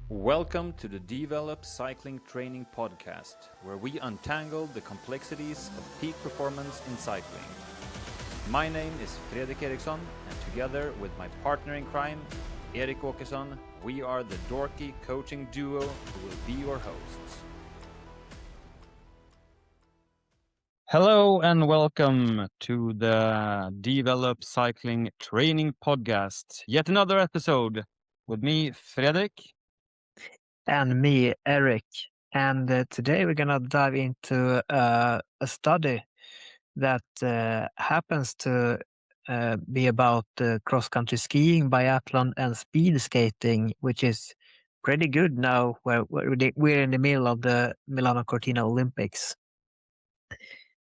Welcome to the D-VELO-P Cycling Training Podcast, where we untangle the complexities of peak performance in cycling. My name is Fredrik Eriksson, and together with my partner in crime, Erik Åkesson, we are the dorky coaching duo who will be your hosts. Hello and welcome to the D-VELO-P Cycling Training Podcast. Yet another episode with me, Fredrik. And me, Erik. And today we're going to dive into a study that happens to be about cross-country skiing, biathlon, and speed skating, which is pretty good now where we're in the middle of the Milano Cortina Olympics.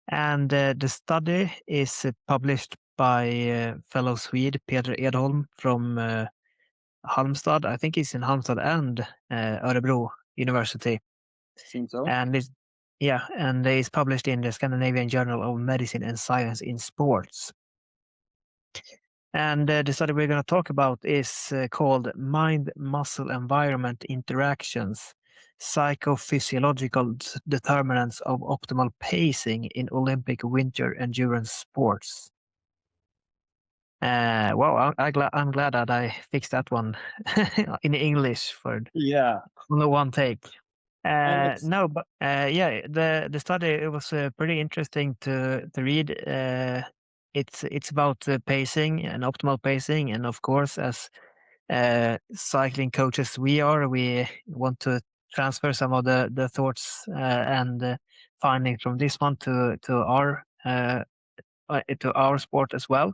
And the study is published by fellow Swede Peter Edholm from Halmstad. I think he's in Halmstad and Örebro University. Seems so. And it's published in the Scandinavian Journal of Medicine and Science in Sports. And the study we're going to talk about is called Mind-Muscle Environment Interactions, Psychophysiological Determinants of Optimal Pacing in Olympic Winter Endurance Sports. I'm glad that I fixed that one in English for only one take. The study, it was pretty interesting to read. It's about pacing and optimal pacing, and of course, as cycling coaches we want to transfer some of the thoughts and findings from this one to our sport as well.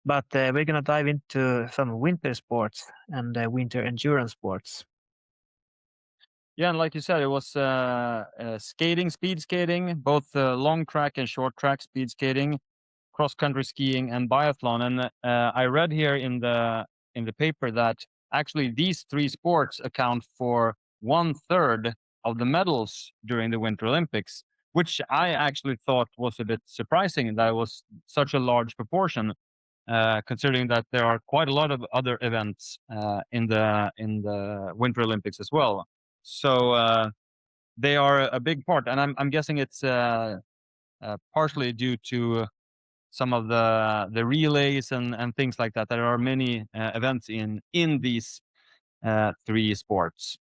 But we're going to dive into some winter sports and winter endurance sports. Yeah, and like you said, it was skating, speed skating, both long track and short track speed skating, cross-country skiing, and biathlon. And I read here in the paper that actually these three sports account for 1/3 of the medals during the Winter Olympics, which I actually thought was a bit surprising that it was such a large proportion, considering that there are quite a lot of other events in the Winter Olympics as well. So they are a big part, and I'm guessing it's partially due to some of the relays and things like that. There are many events in these three sports.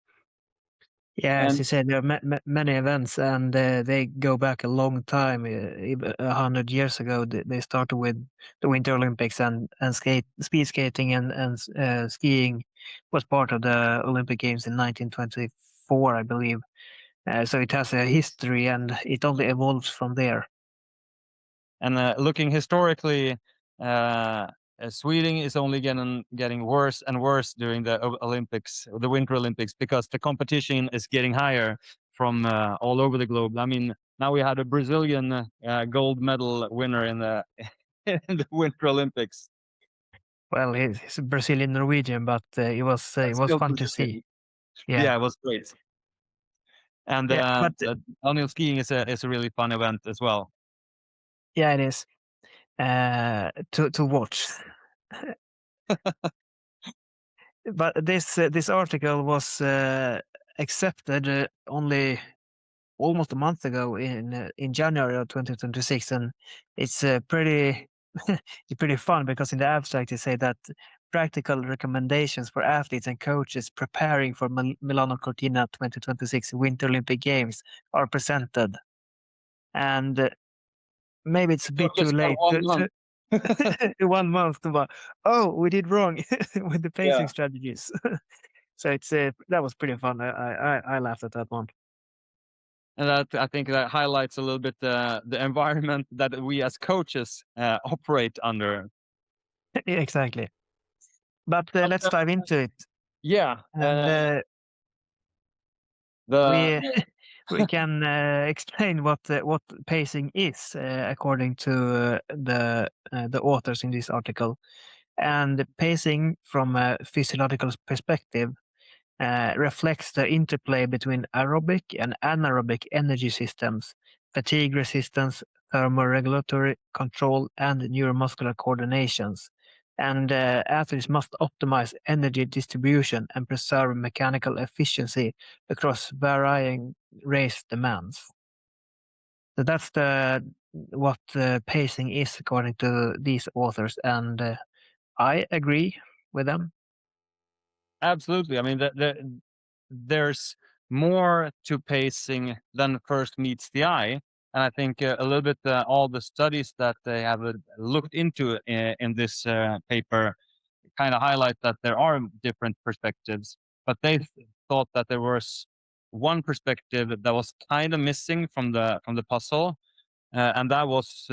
Yeah, as you said, there are many events, and they go back a long time. 100 years ago, they started with the Winter Olympics, and speed skating and skiing was part of the Olympic Games in 1924, I believe. So it has a history, and it only evolves from there. And looking historically, Sweden is only getting worse and worse during the Olympics, the Winter Olympics, because the competition is getting higher from all over the globe. I mean, now we had a Brazilian gold medal winner in the in the Winter Olympics. Well, he's Brazilian Norwegian, but it was fun to see. Yeah, it was great. And downhill skiing is a really fun event as well. Yeah, it is to watch. But this article was accepted only almost a month ago in January of 2026, and it's pretty pretty fun because in the abstract they say that practical recommendations for athletes and coaches preparing for Milano Cortina 2026 Winter Olympic Games are presented, and maybe it's a bit too late. 1 month to we did wrong with the pacing strategies. So it's that was pretty fun. I laughed at that one. And I think that highlights a little bit the environment that we as coaches operate under. Exactly. But let's dive into it. Yeah. And we can explain what pacing is according to the authors in this article. And pacing from a physiological perspective reflects the interplay between aerobic and anaerobic energy systems, fatigue resistance, thermoregulatory control, and neuromuscular coordinations, And athletes must optimize energy distribution and preserve mechanical efficiency across varying race demands. So that's what pacing is according to these authors, and I agree with them. Absolutely. I mean, there's more to pacing than first meets the eye. And I think a little bit all the studies that they have looked into in this paper kind of highlight that there are different perspectives, but they thought that there was one perspective that was kind of missing from the puzzle, and that was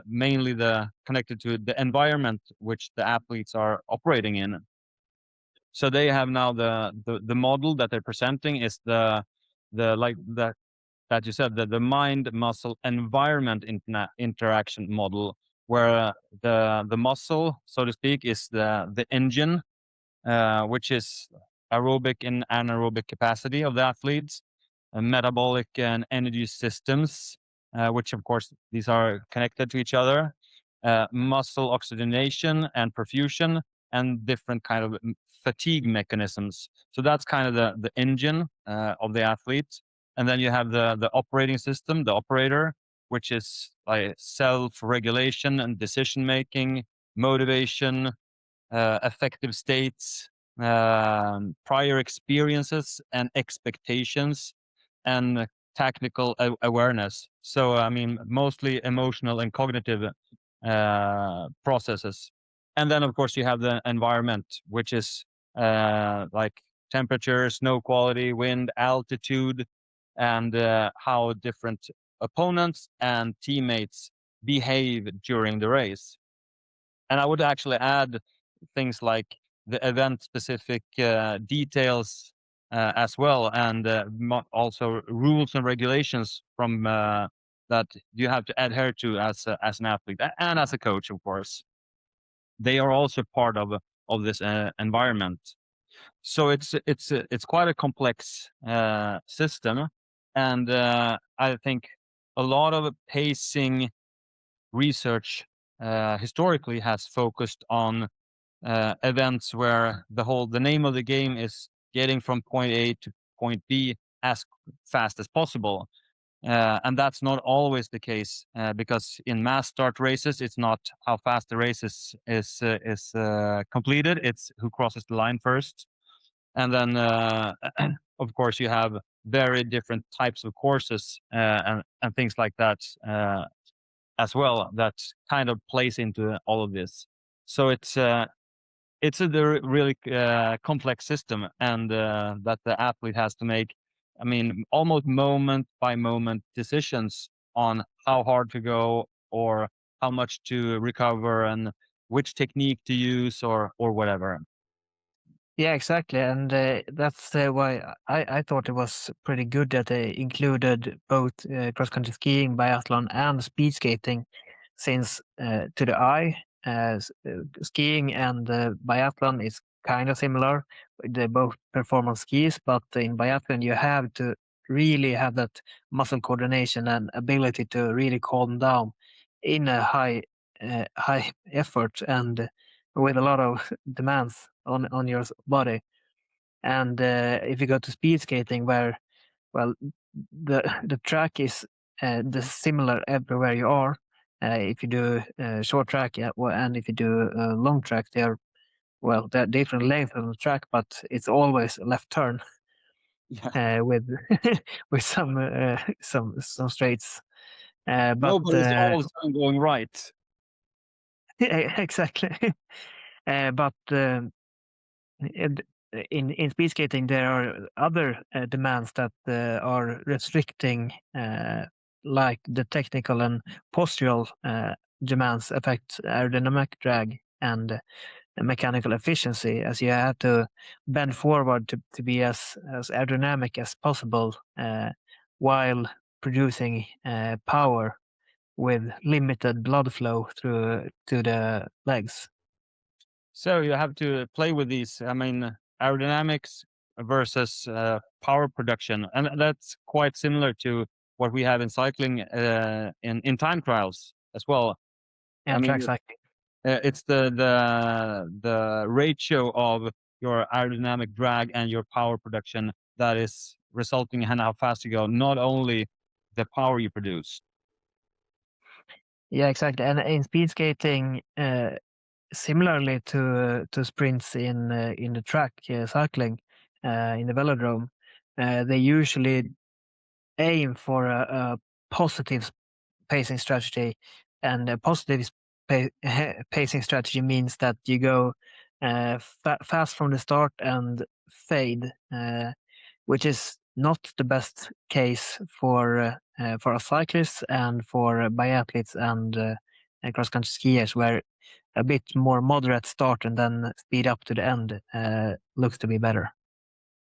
mainly the connected to the environment which the athletes are operating in. So they have now the model that they're presenting is the like that you said, the mind muscle environment interaction model, where the muscle, so to speak, is the engine, which is aerobic and anaerobic capacity of the athletes, metabolic and energy systems, which of course these are connected to each other, muscle oxygenation and perfusion, and different kind of fatigue mechanisms. So that's kind of the engine of the athlete. And then you have the operating system, the operator, which is like self-regulation and decision making, motivation, affective states, prior experiences and expectations, and technical awareness. So, I mean, mostly emotional and cognitive processes. And then, of course, you have the environment, which is like temperature, snow quality, wind, altitude, and how different opponents and teammates behave during the race. And I would actually add things like the event specific details as well, and also rules and regulations from that you have to adhere to as an athlete and as a coach, of course. They are also part of this environment. So it's quite a complex system, and I think a lot of pacing research historically has focused on events where the name of the game is getting from point A to point B as fast as possible. And that's not always the case, because in mass start races, it's not how fast the race is completed; it's who crosses the line first. And then, of course, you have very different types of courses and things like that as well. That kind of plays into all of this. So it's a really complex system, and that the athlete has to make, I mean, almost moment by moment decisions on how hard to go or how much to recover and which technique to use or whatever. Yeah, exactly, and that's why I thought it was pretty good that they included both cross country skiing, biathlon, and speed skating, since to the eye, skiing and biathlon is kind of similar. They both perform on skis, but in biathlon you have to really have that muscle coordination and ability to really calm down in a high effort and with a lot of demands on your body. And if you go to speed skating, where well the track is the similar everywhere you are. If you do short track, yeah, and if you do long track, they're different length of the track, but it's always a left turn Yeah. with with some straights. But Nobody's all the time going right. exactly. But And in speed skating, there are other demands that are restricting, like the technical and postural demands affect aerodynamic drag and mechanical efficiency, as you have to bend forward to be as aerodynamic as possible while producing power with limited blood flow through to the legs. So you have to play with these. I mean, aerodynamics versus power production, and that's quite similar to what we have in cycling in time trials as well. I And track mean, cycling. It's the ratio of your aerodynamic drag and your power production that is resulting in how fast you go, not only the power you produce. Yeah, exactly. And in speed skating, similarly to sprints in the track cycling in the velodrome, they usually aim for a positive pacing strategy, and a positive pacing strategy means that you go fast from the start and fade, which is not the best case for a cyclist and for biathletes and cross-country skiers, where a bit more moderate start and then speed up to the end looks to be better.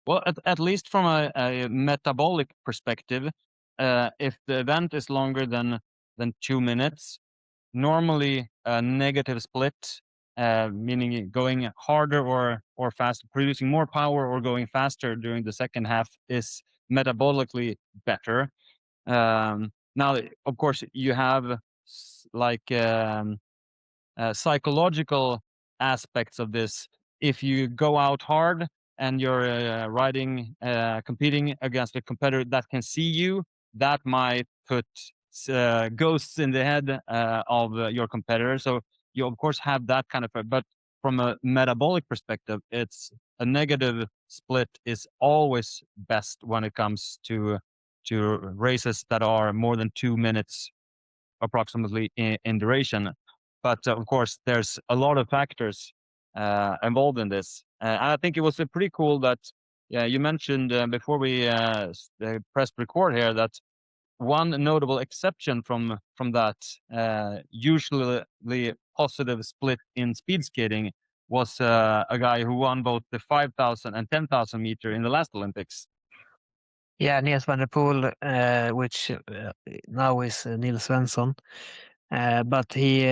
Well, at least from a metabolic perspective, if the event is longer than 2 minutes, normally a negative split, meaning going harder or faster, producing more power or going faster during the second half, is metabolically better. Now, of course, you have psychological aspects of this. If you go out hard and you're competing against a competitor that can see you, that might put ghosts in the head of your competitor. So you of course have that kind of, but from a metabolic perspective, it's a negative split is always best when it comes to races that are more than 2 minutes approximately in duration. But of course, there's a lot of factors involved in this. And I think it was pretty cool that you mentioned before we pressed record here that one notable exception from that usually positive split in speed skating was a guy who won both the 5,000 and 10,000 meter in the last Olympics. Yeah, Niels van der Poel, which now is Nils Svensson, but he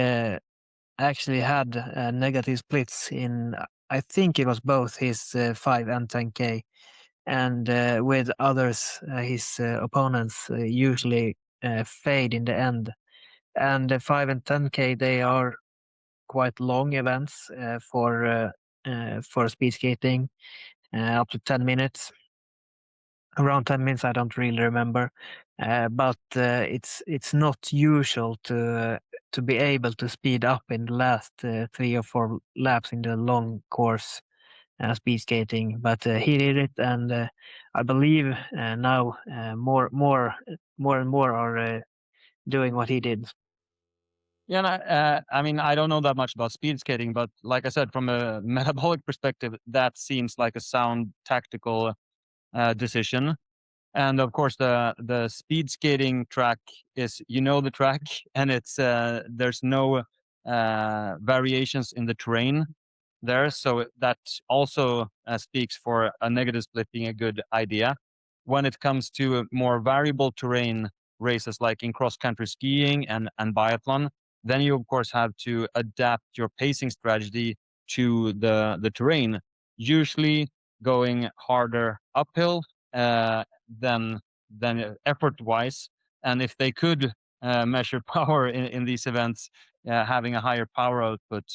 actually had negative splits in, I think it was both his 5 and 10K, and with others, his opponents usually fade in the end. And the 5 and 10K, they are quite long events for speed skating, up to 10 minutes. Around 10 minutes, I don't really remember, but it's not usual to be able to speed up in the last 3 or 4 laps in the long course speed skating. But he did it, and I believe now more and more are doing what he did. Yeah, and I mean, I don't know that much about speed skating, but like I said, from a metabolic perspective, that seems like a sound tactical decision. And of course, the speed skating track is, the track, and it's there's no variations in the terrain there, so that also speaks for a negative split being a good idea. When it comes to more variable terrain races, like in cross country skiing and biathlon, then you of course have to adapt your pacing strategy to the terrain, usually going harder uphill than effort wise. And if they could measure power in these events, having a higher power output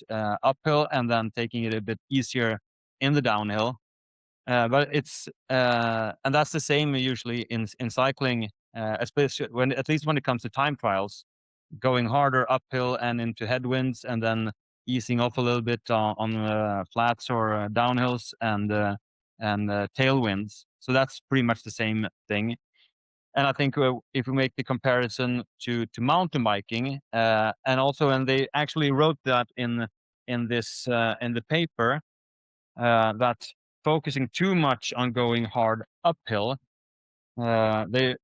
uphill and then taking it a bit easier in the downhill. But it's and that's the same usually in cycling, especially at least when it comes to time trials, going harder uphill and into headwinds, and then easing off a little bit on flats or downhills and tailwinds. So that's pretty much the same thing. And I think if we make the comparison to mountain biking, and also, and they actually wrote that in this in the paper, that focusing too much on going hard uphill, they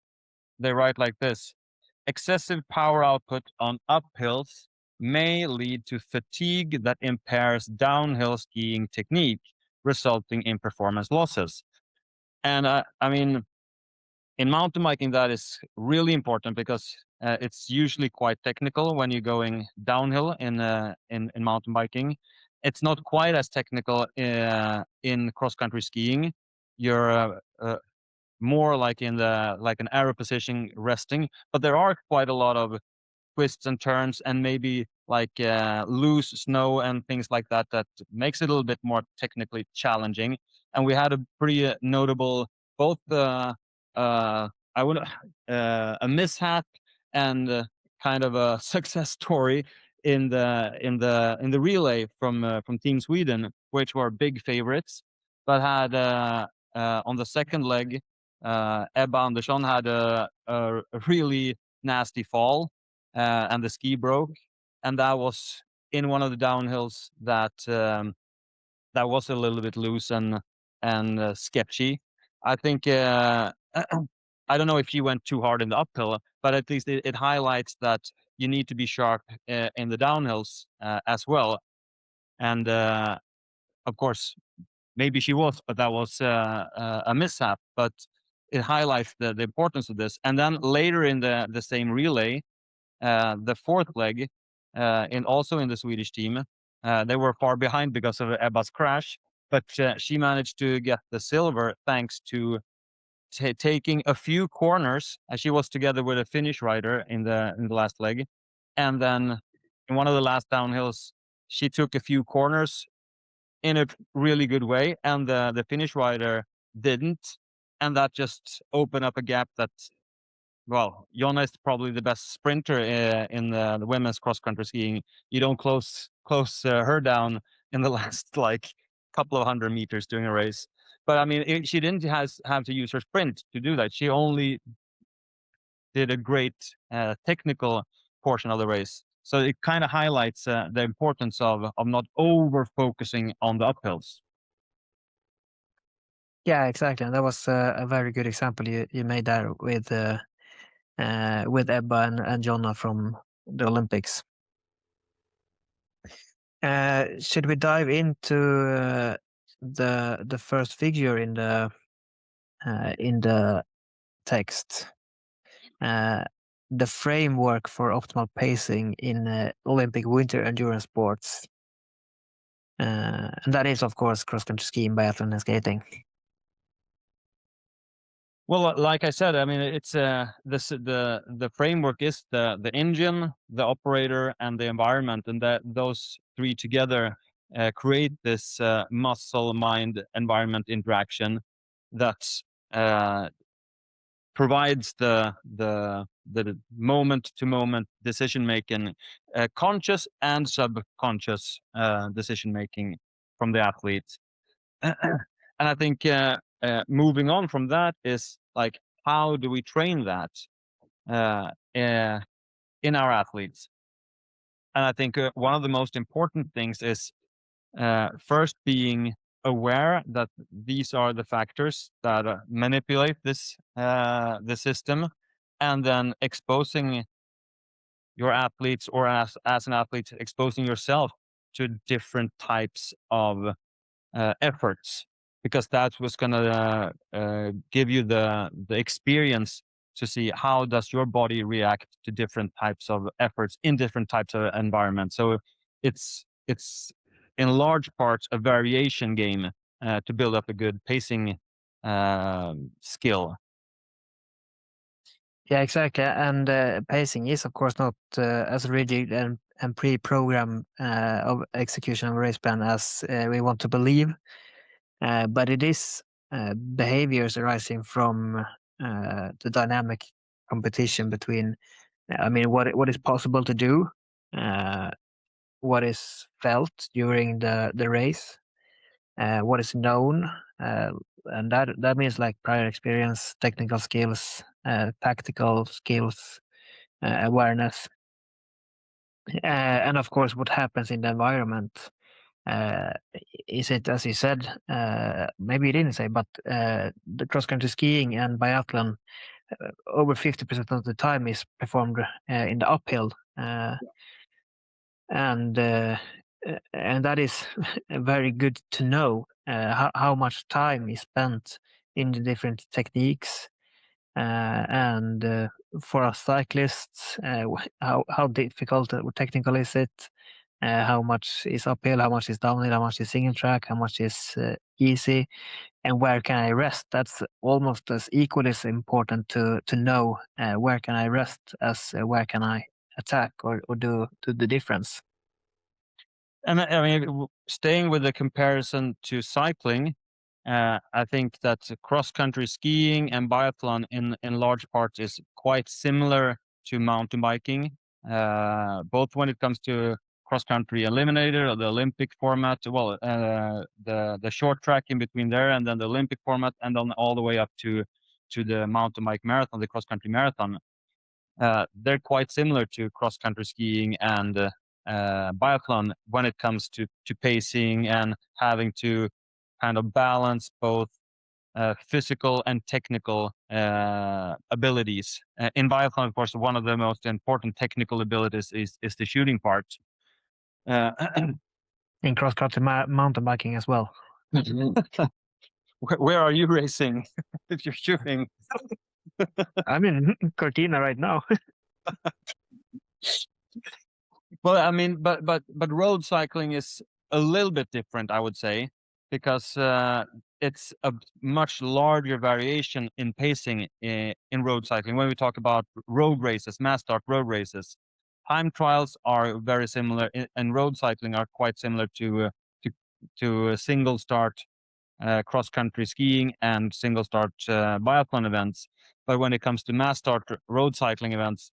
write like this: excessive power output on uphills may lead to fatigue that impairs downhill skiing technique, resulting in performance losses. And I mean, in mountain biking, that is really important because it's usually quite technical when you're going downhill in mountain biking. It's not quite as technical in cross country skiing. You're more like in the like an aero position resting, but there are quite a lot of twists and turns and maybe like loose snow and things like that that makes it a little bit more technically challenging. And we had a pretty notable both I would a mishap and kind of a success story in the relay from Team Sweden, which were big favorites, but had on the second leg, Ebba Andersson had a really nasty fall, and the ski broke, and that was in one of the downhills that was a little bit loose and sketchy. I think I don't know if she went too hard in the uphill, but at least it highlights that you need to be sharp in the downhills as well. And of course, maybe she was, but that was a mishap. But it highlights the importance of this. And then later in the same relay, the fourth leg, also in the Swedish team, they were far behind because of Ebba's crash, but she managed to get the silver thanks to taking a few corners. She was together with a Finnish rider in the last leg, and then in one of the last downhills, she took a few corners in a really good way, and the Finnish rider didn't, and that just opened up a gap that, well, Jonna is probably the best sprinter in the women's cross country skiing. You don't close her down in the last like couple of 100 meters during a race. But I mean, she didn't have to use her sprint to do that. She only did a great technical portion of the race. So it kind of highlights the importance of not over focusing on the uphills. Yeah, exactly. And that was a very good example you made there with Ebba and Jonna from the Olympics. Should we dive into the first figure in the text? The framework for optimal pacing in Olympic winter endurance sports. And that is, of course, cross-country skiing, biathlon, and skating. Well, like I said, I mean, it's the framework is the engine, the operator, and the environment, and that those three together create this muscle-mind environment interaction that provides the moment-to-moment decision making, conscious and subconscious decision making from the athlete. And I think moving on from that is like, how do we train that in our athletes? And I think one of the most important things is first being aware that these are the factors that manipulate this the system, and then exposing your athletes, or as an athlete, exposing yourself to different types of efforts, because that's what's gonna give you the experience to see how does your body react to different types of efforts in different types of environments. So it's in large parts a variation game to build up a good pacing skill. Yeah, exactly. And pacing is, of course, not as rigid and pre-programmed of execution of a race plan as we want to believe. But it is behaviors arising from the dynamic competition between, I mean, what is possible to do, what is felt during the race, what is known, and that means like prior experience, technical skills, tactical skills, awareness, and of course what happens in the environment. Is it, as you said, maybe you didn't say, but the cross-country skiing and biathlon, over 50% of the time is performed in the uphill, and that is very good to know how much time is spent in the different techniques, and for us cyclists, how difficult or technical is it? How much is uphill, how much is downhill, how much is single track, how much is easy, and where can I rest? That's almost as equally as important to know where can I rest as where can I attack or do the difference. And I mean, staying with the comparison to cycling, I think that cross-country skiing and biathlon in large parts is quite similar to mountain biking, both when it comes to cross-country eliminator or the Olympic format. Well, the short track in between there, and then the Olympic format, and then all the way up to the mountain bike marathon, the cross-country marathon. They're quite similar to cross-country skiing and biathlon when it comes to pacing and having to kind of balance both physical and technical abilities. In biathlon, of course, one of the most important technical abilities is the shooting part. In cross-country mountain biking as well. Where are you racing if you're shooting? I'm in Cortina right now. Well, I mean, but road cycling is a little bit different, I would say, because it's a much larger variation in pacing in road cycling. When we talk about road races, mass start road races, time trials are very similar, and road cycling are quite similar to a single start cross country skiing and single start biathlon events. But when it comes to mass start road cycling events,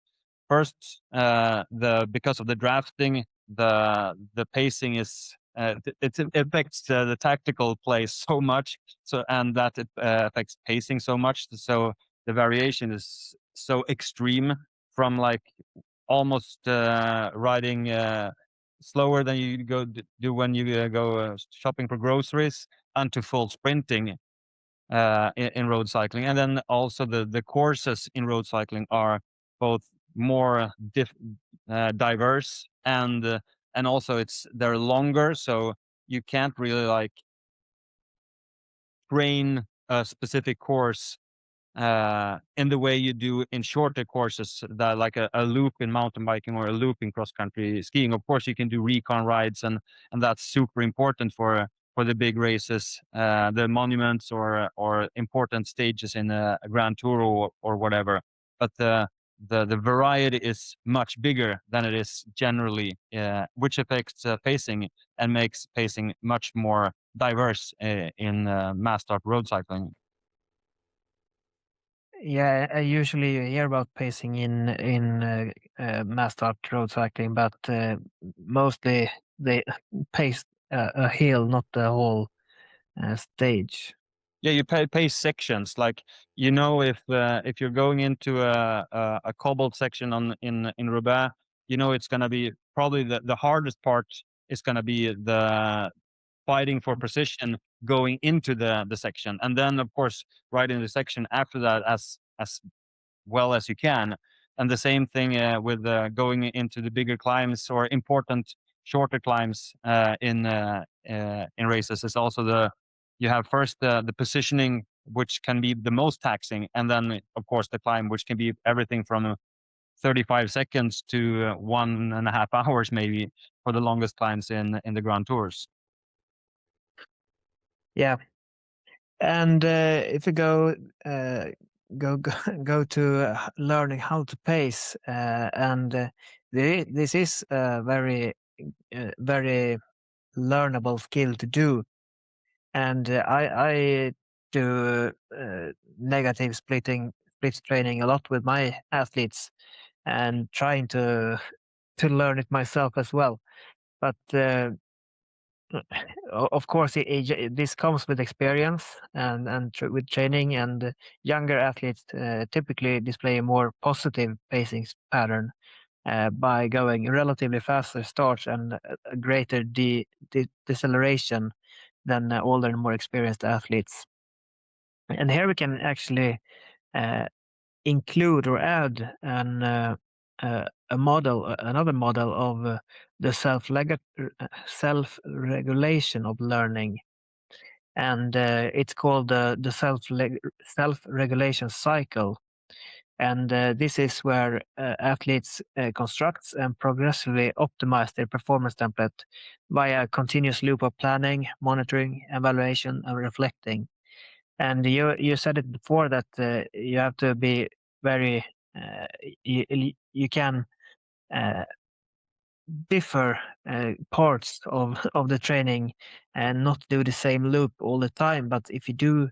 first, because of the drafting, the pacing is it affects the tactical play so much, so and that it affects pacing so much. So the variation is so extreme from like almost riding slower than you do when you go shopping for groceries, onto full sprinting in road cycling. And then also the courses in road cycling are both more diverse and also they're longer, so you can't really like train a specific course in the way you do in shorter courses, that like a loop in mountain biking or a loop in cross country skiing. Of course, you can do recon rides, and that's super important for the big races, the monuments or important stages in a Grand Tour or whatever. But the variety is much bigger than it is generally, which affects pacing and makes pacing much more diverse in mass start road cycling. Yeah, I usually hear about pacing in mass start road cycling, but mostly they pace a hill, not the whole stage. Yeah, you pace sections. Like, if you're going into a cobbled section in Roubaix, it's gonna be probably the hardest part is gonna be the fighting for position going into the section, and then of course riding the section after that as well as you can. And the same thing with going into the bigger climbs or important shorter climbs in races is also you have first the positioning, which can be the most taxing, and then of course the climb, which can be everything from 35 seconds to 1.5 hours maybe for the longest climbs in the Grand Tours. Yeah, and if you uh, go go to learning how to pace, and this is a very learnable skill to do. And I do negative split training a lot with my athletes, and trying to learn it myself as well. But of course, this comes with experience and with training. And younger athletes typically display a more positive pacing pattern by going relatively faster starts and a greater deceleration than older and more experienced athletes. And here we can actually uh, include or add another model of the self-regulation of learning, and it's called the self-regulation cycle. And this is where athletes construct and progressively optimize their performance template via a continuous loop of planning, monitoring, evaluation, and reflecting. And you said it before that you have to be very you can differ parts of of the training and not do the same loop all the time. But if you do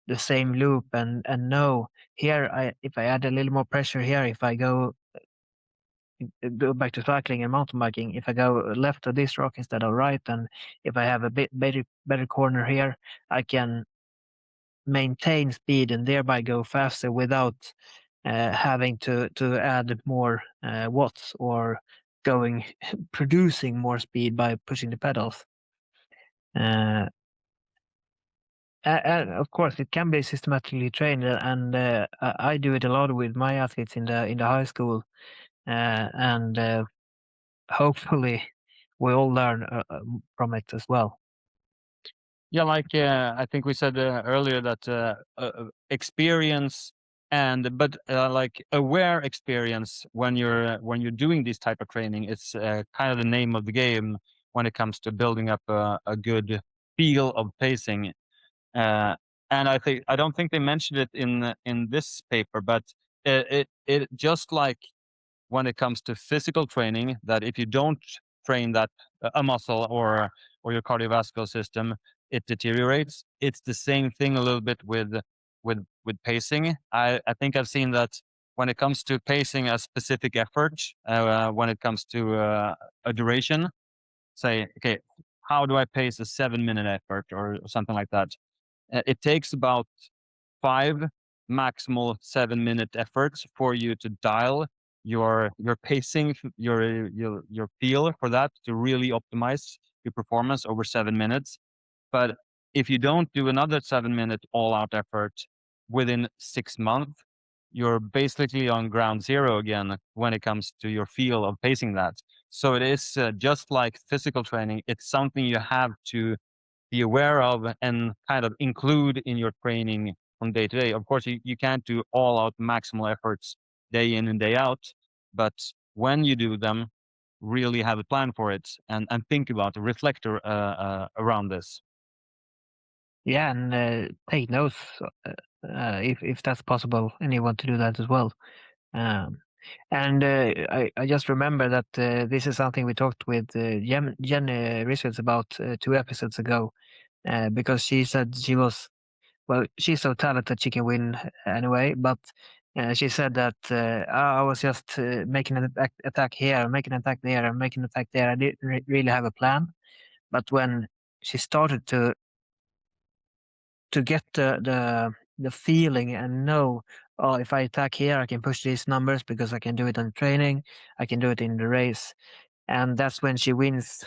the same loop and know here, if I add a little more pressure here, if I go back to cycling and mountain biking, if I go left of this rock instead of right, and if I have a bit better corner here, I can maintain speed and thereby go faster without having to add more watts or going producing more speed by pushing the pedals. And of course, it can be systematically trained, and I do it a lot with my athletes in the high school, and hopefully we all learn from it as well. Yeah, like I think we said earlier that experience but like aware experience when you're doing this type of training, it's kind of the name of the game when it comes to building up a good feel of pacing. And I don't think they mentioned it in this paper, but it just like when it comes to physical training, that if you don't train that a muscle or your cardiovascular system, it deteriorates. It's the same thing a little bit with pacing. I think I've seen that when it comes to pacing a specific effort, when it comes to a duration, say, okay, how do I pace a 7-minute effort or something like that? It takes about 5 maximal 7-minute efforts for you to dial your pacing, your feel for that to really optimize your performance over 7 minutes. But if you don't do another 7-minute all-out effort within 6 months, you're basically on ground zero again when it comes to your feel of pacing that. So it is just like physical training. It's something you have to be aware of and kind of include in your training from day to day. Of course, you can't do all out maximal efforts day in and day out, but when you do them, really have a plan for it and think about it, reflect around this. Yeah, and take notes if that's possible, and you want to do that as well. Um, and I just remember that this is something we talked with Jenny Richards about 2 episodes ago, because she said she's so talented she can win anyway, but she said that I was just making an attack here, making an attack there, and making an attack there. I didn't really have a plan, but when she started to get the feeling and know, oh, if I attack here, I can push these numbers because I can do it in training, I can do it in the race, and that's when she wins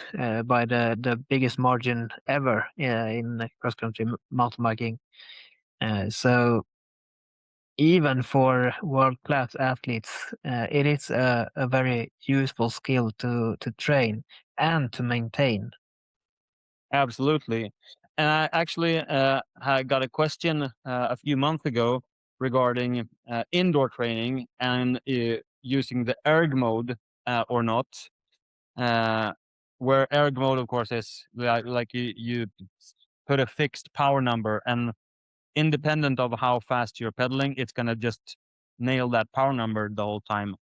by the biggest margin ever in cross country mountain biking. So even for world class athletes, it is a very useful skill to train and to maintain. Absolutely. And I actually had got a question a few months ago regarding indoor training and using the erg mode or not. Uh, where erg mode, of course, is like you put a fixed power number, and independent of how fast you're pedaling, it's going to just nail that power number the whole time.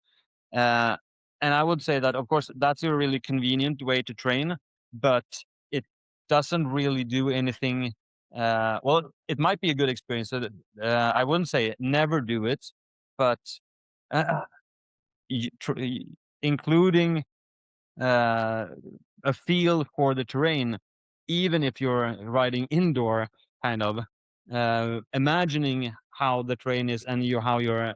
Uh, and I would say that, of course, that's a really convenient way to train, but it doesn't really do anything. Well, it might be a good experience. So that, I wouldn't say never do it, but uh, including uh, a feel for the terrain, even if you're riding indoor, kind of imagining how the terrain is and how you're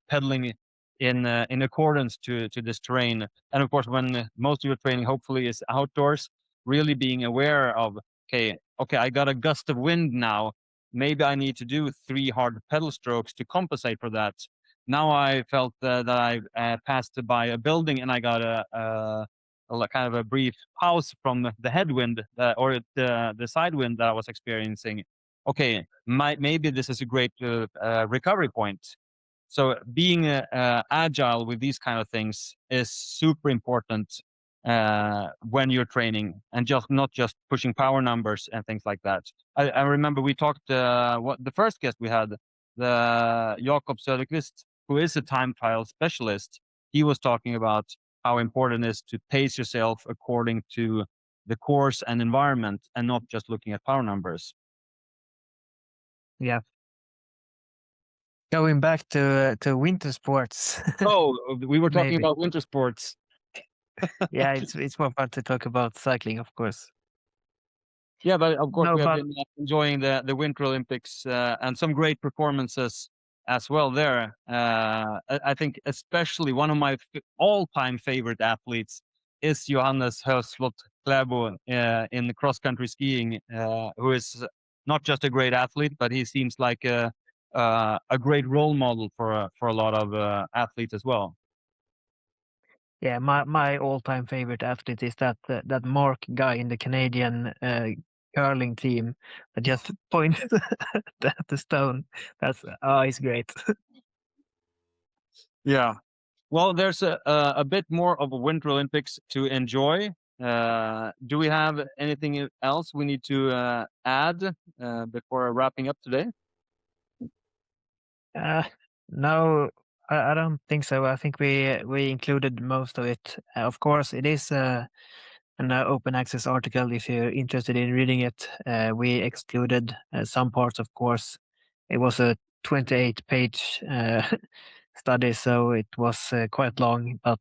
pedaling in accordance to this terrain. And of course, when most of your training hopefully is outdoors, really being aware of, okay, I got a gust of wind now. Maybe I need to do 3 hard pedal strokes to compensate for that. Now I felt that I passed by a building and I got kind of a brief pause from the headwind or the side wind that I was experiencing. Okay, maybe this is a great recovery point. So being agile with these kind of things is super important when you're training, and just not just pushing power numbers and things like that. I remember we talked what the first guest we had, the Jakob Söderqvist, who is a time trial specialist. He was talking about how important it is to pace yourself according to the course and environment, and not just looking at power numbers. Yeah. Going back to winter sports. Oh, we were talking Maybe. about winter sports. Yeah, it's more fun to talk about cycling, of course. Yeah, but of course No, we have but been enjoying the Winter Olympics and some great performances as well there. I think especially one of my all-time favorite athletes is Johannes Höslot Klaebo in the cross-country skiing, who is not just a great athlete, but he seems like a great role model for a lot of athletes as well. yeah, my all-time favorite athlete is that Mark guy in the Canadian curling team that just points at the stone. He's great. Yeah. Well, there's a bit more of a Winter Olympics to enjoy. Do we have anything else we need to add before wrapping up today? No, I don't think so. I think we included most of it. Of course, it is an open access article if you're interested in reading it. We excluded some parts, of course. It was a 28-page study, so it was quite long, but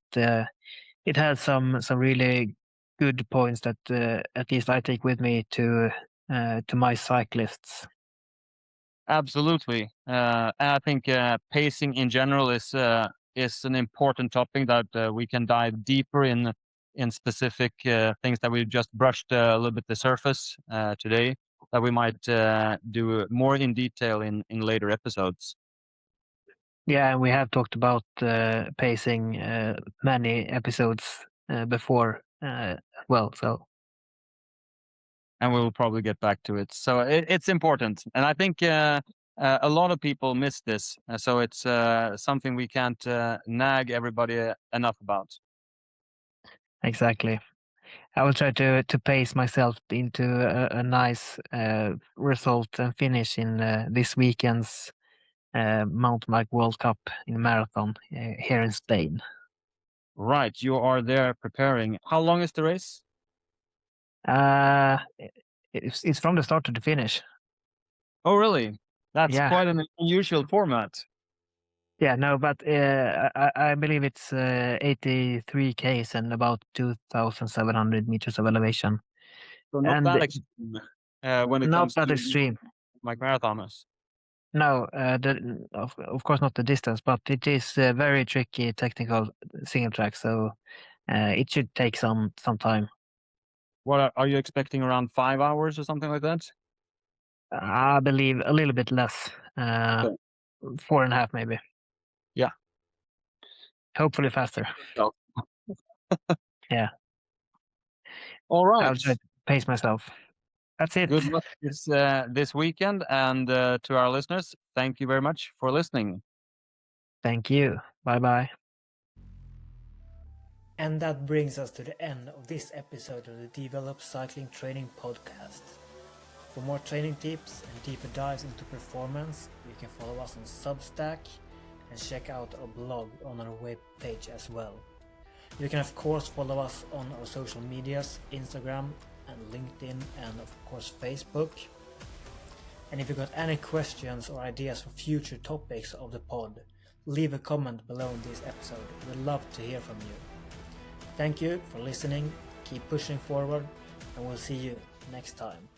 it had some really good points that at least I take with me to my cyclists. Absolutely. And I think pacing in general is an important topic that we can dive deeper in specific things that we've just brushed a little bit the surface today, that we might do more in detail in later episodes. Yeah, and we have talked about pacing many episodes before as well. So and we will probably get back to it. So it's important, and I think a lot of people miss this. So it's something we can't nag everybody enough about. exactly, I will try to pace myself into a nice result and finish in this weekend's mountain bike World Cup in marathon here in Spain. Right, you are there preparing. How long is the race? Uh, it's from the start to the finish. Oh, really? That's Yeah. quite an unusual format. Yeah, no, but I believe it's 83 Ks and about 2,700 meters of elevation. So not And that extreme when it not comes that to extreme. like marathoners. No, of course not the distance, but it is a very tricky technical single track, so it should take some time. What are you expecting, around 5 hours or something like that? I believe a little bit less, Okay. 4.5 maybe. Yeah. Hopefully faster. So, Yeah, all I'll right. try to pace myself. That's it. Good luck this weekend, and to our listeners, thank you very much for listening. Thank you. Bye bye. And that brings us to the end of this episode of the D-VELO-P Cycling Training Podcast. For more training tips and deeper dives into performance, you can follow us on Substack and check out our blog on our webpage as well. You can of course follow us on our social medias, Instagram and LinkedIn, and of course Facebook. And if you've got any questions or ideas for future topics of the pod, leave a comment below in this episode. We'd love to hear from you. Thank you for listening, keep pushing forward, and we'll see you next time.